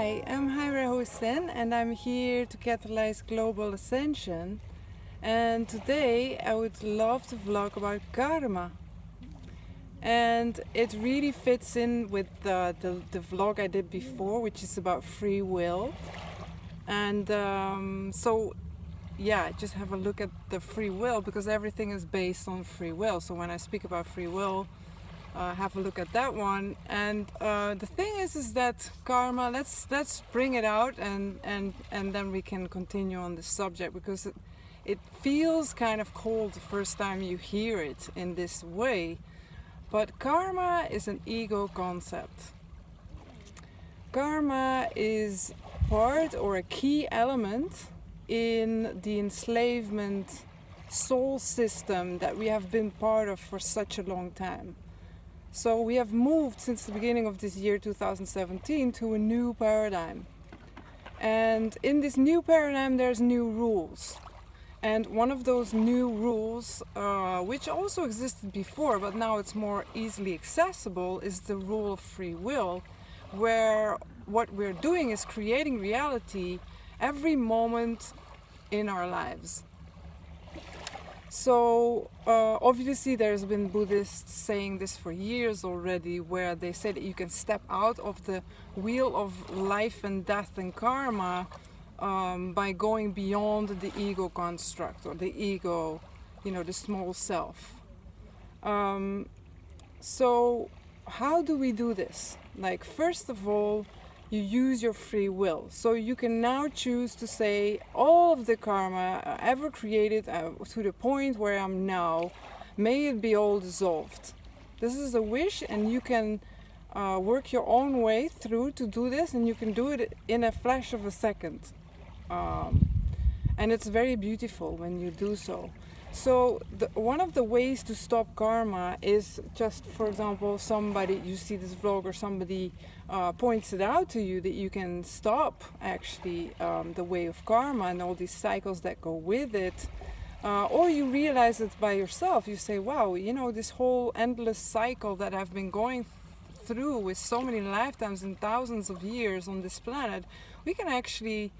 Hi, I'm Hira Hosèn and I'm here to catalyze global ascension. And today I would love to vlog about karma. And it really fits in with the vlog I did before, which is about free will. And just have a look at the free will, because everything is based on free will. So when I speak about free will, have a look at that one. And the thing is that karma, let's bring it out and then we can continue on this subject, because it feels kind of cold the first time you hear it in this way. But karma is an ego concept. Karma is part or a key element in the enslavement soul system that we have been part of for such a long time. So we have moved since the beginning of this year 2017 to a new paradigm. And in this new paradigm there's new rules. And one of those new rules, which also existed before but now it's more easily accessible, is the rule of free will, where what we're doing is creating reality every moment in our lives. So obviously there's been Buddhists saying this for years already, where they say that you can step out of the wheel of life and death and karma by going beyond the ego construct, or the ego, the small self. So how do we do this? Like, first of all, you use your free will. So you can now choose to say, all of the karma ever created to the point where I'm now, may it be all dissolved. This is a wish, and you can work your own way through to do this, and you can do it in a flash of a second. And it's very beautiful when you do so. So one of the ways to stop karma is just, for example, you see this vlog, or somebody points it out to you, that you can stop actually the way of karma and all these cycles that go with it. Or you realize it by yourself. You say, wow, this whole endless cycle that I've been going through with so many lifetimes and thousands of years on this planet, we can actually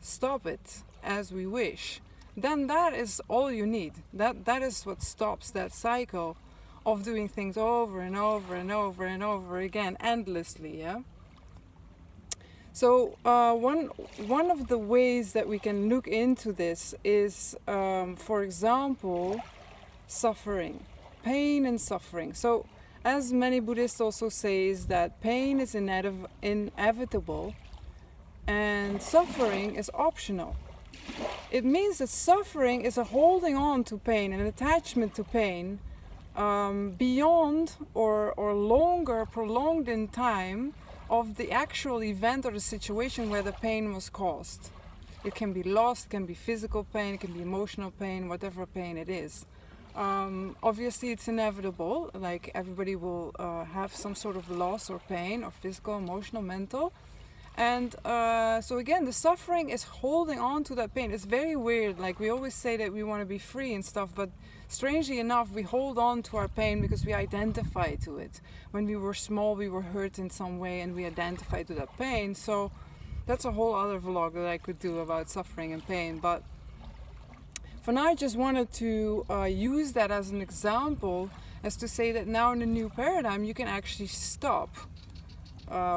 stop it as we wish. Then that is all you need. That is what stops that cycle of doing things over and over and over and over again, endlessly. Yeah. So one of the ways that we can look into this is, for example, suffering, pain and suffering. So, as many Buddhists also say, is that pain is inevitable and suffering is optional. It means that suffering is a holding on to pain, an attachment to pain, beyond or longer, prolonged in time, of the actual event or the situation where the pain was caused. It can be loss, it can be physical pain, it can be emotional pain, whatever pain it is. Obviously it's inevitable, like everybody will have some sort of loss or pain, or physical, emotional, mental. And so again, the suffering is holding on to that pain. It's very weird. Like, we always say that we want to be free and stuff, but strangely enough, we hold on to our pain because we identify to it. When we were small, we were hurt in some way, and we identify to that pain. So that's a whole other vlog that I could do about suffering and pain. But for now, I just wanted to use that as an example, as to say that now in the new paradigm, you can actually stop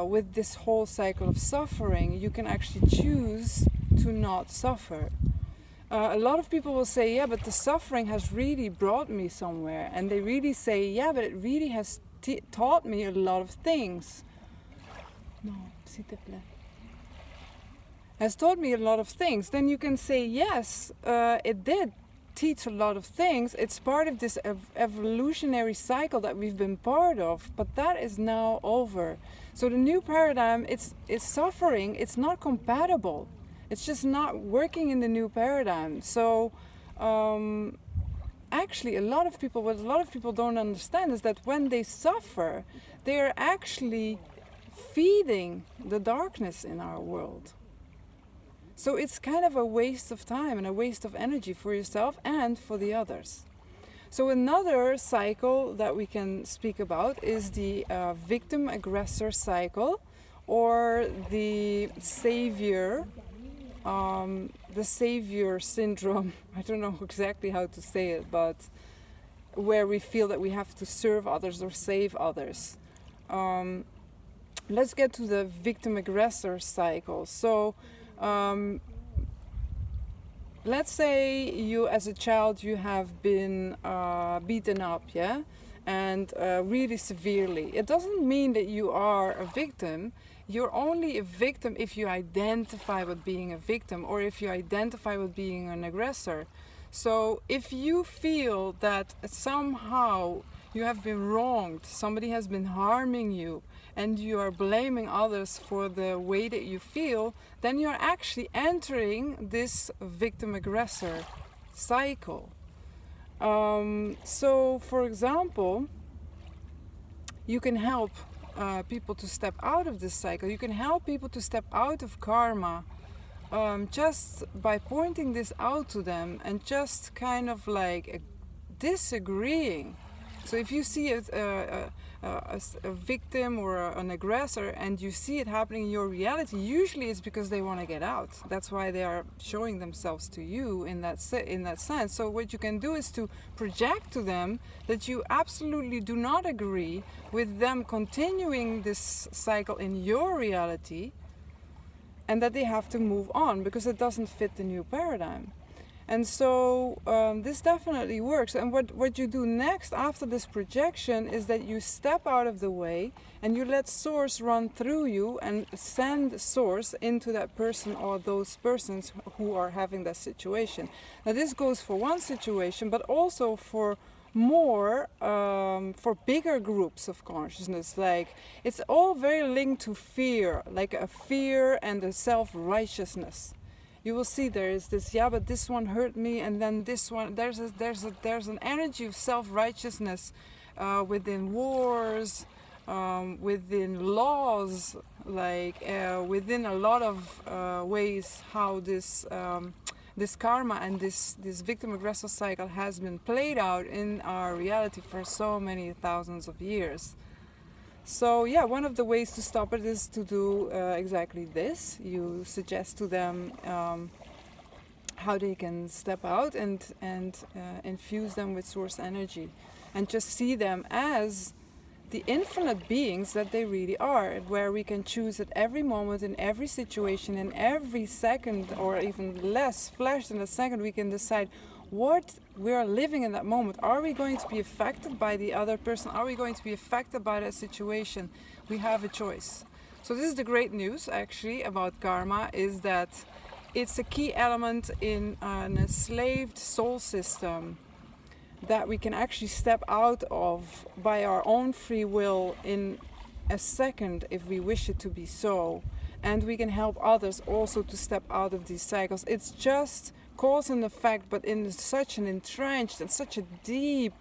with this whole cycle of suffering. You can actually choose to not suffer. A lot of people will say, yeah, but the suffering has really brought me somewhere. And they really say, yeah, but it really has taught me a lot of things. No, s'il te plaît. Has taught me a lot of things. Then you can say, yes, it did teach a lot of things. It's part of this evolutionary cycle that we've been part of, but that is now over. So the new paradigm, it's suffering, it's not compatible. It's just not working in the new paradigm. So actually what a lot of people don't understand is that when they suffer, they're actually feeding the darkness in our world. So it's kind of a waste of time and a waste of energy for yourself and for the others. So another cycle that we can speak about is the victim-aggressor cycle, or the savior syndrome. I don't know exactly how to say it, but where we feel that we have to serve others or save others. Let's get to the victim-aggressor cycle. So let's say you, as a child, you have been beaten up, yeah? And really severely. It doesn't mean that you are a victim. You're only a victim if you identify with being a victim, or if you identify with being an aggressor. So if you feel that somehow you have been wronged, somebody has been harming you, and you are blaming others for the way that you feel, then you're actually entering this victim-aggressor cycle. So, for example, you can help people to step out of this cycle. You can help people to step out of karma just by pointing this out to them and just kind of like disagreeing. So if you see a victim or an aggressor and you see it happening in your reality, usually it's because they want to get out. That's why they are showing themselves to you in that sense. So what you can do is to project to them that you absolutely do not agree with them continuing this cycle in your reality, and that they have to move on because it doesn't fit the new paradigm. And so this definitely works. And what you do next after this projection is that you step out of the way and you let source run through you and send source into that person or those persons who are having that situation. Now this goes for one situation, but also for more, for bigger groups of consciousness. Like, it's all very linked to fear, like a fear and a self-righteousness. You will see there is this, yeah, but this one hurt me, and then this one, there's an energy of self-righteousness within wars, within laws, like within a lot of ways how this karma and this victim-aggressor cycle has been played out in our reality for so many thousands of years. So yeah, one of the ways to stop it is to do exactly this. You suggest to them how they can step out and infuse them with source energy, and just see them as the infinite beings that they really are, where we can choose at every moment, in every situation, in every second, or even less flash than a second, we can decide what we are living in that moment. Are we going to be affected by the other person? Are we going to be affected by that situation? We have a choice. So this is the great news actually about karma, is that it's a key element in an enslaved soul system that we can actually step out of by our own free will in a second if we wish it to be so. And we can help others also to step out of these cycles. It's just cause and effect, but in such an entrenched and such a deep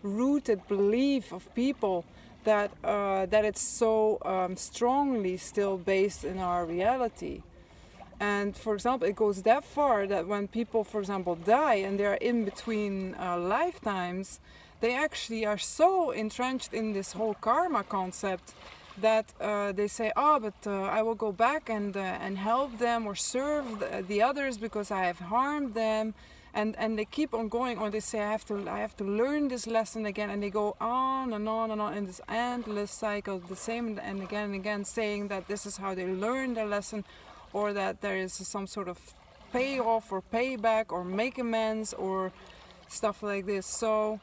rooted belief of people that it's so strongly still based in our reality. And for example, it goes that far that when people, for example, die and they're in between lifetimes, they actually are so entrenched in this whole karma concept that they say, but I will go back and help them or serve the others because I have harmed them, and they keep on going, or they say I have to learn this lesson again, and they go on and on and on in this endless cycle, the same and again, saying that this is how they learn their lesson, or that there is some sort of payoff or payback or make amends or stuff like this. So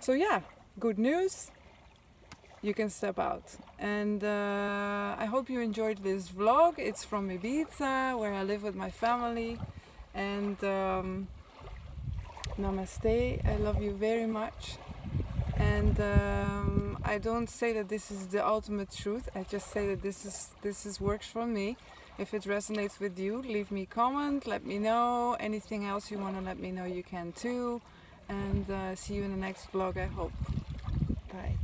yeah, good news. You can step out. And I hope you enjoyed this vlog. It's from Ibiza, where I live with my family. And namaste. I love you very much. And I don't say that this is the ultimate truth. I just say that this is works for me. If it resonates with you, leave me a comment. Let me know. Anything else you want to let me know, you can too. And see you in the next vlog, I hope. Bye.